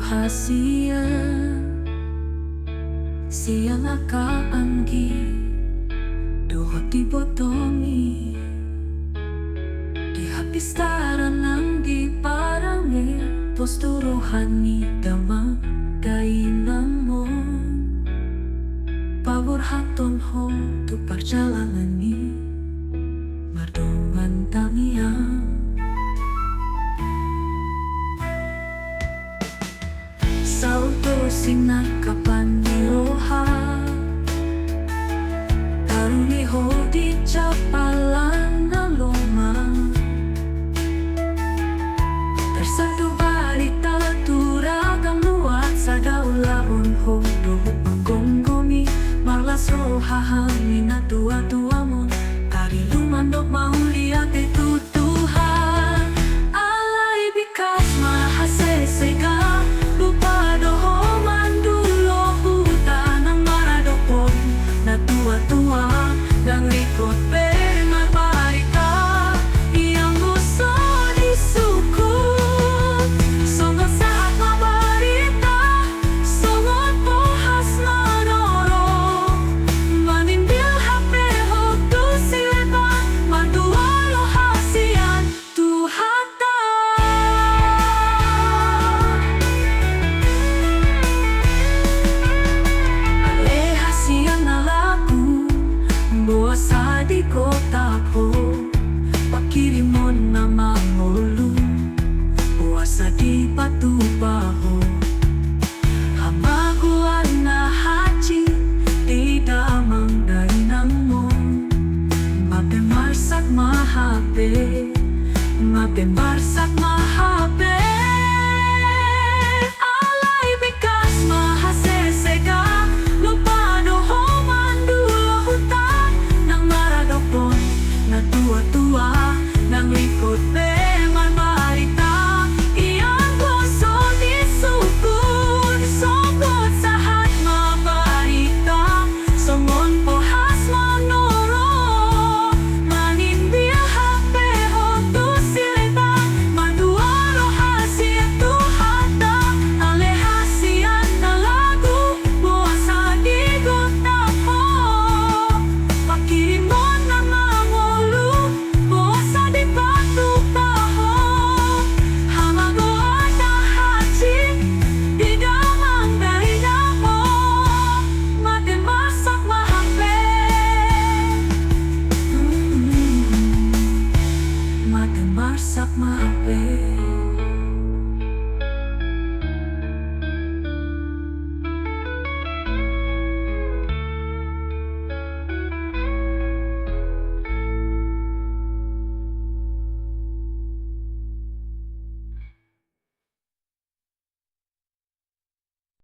rahasia siang akaanggi doa dibotongi dihapistaran ng di parangi posto rohani dama kainan mo pabor haton ho tu perjalanan ni mardungan tamiang sauto sing nagkapandiroha karuniho di capalan na loma tersatu balita turagang luat sa daulahon hondo panggonggomi marlas rohahami na tua-tua mo tari lumandok mauliat itu Tuhan alay bikas mahasesega lupa doho mandulo huta ng maradopon na tua-tua ng likod perma barita iyang gusto disukot sungot sa at mabarita sungot pohas manoro manimbil hapeho tu sileba mandualo hasian tuhata alehasian na laku buasa di kota ko pakirimon na mangulu buasa di patubaho hamaguan na haji di damang dainang mo mabemarsak mahabe mabemarsak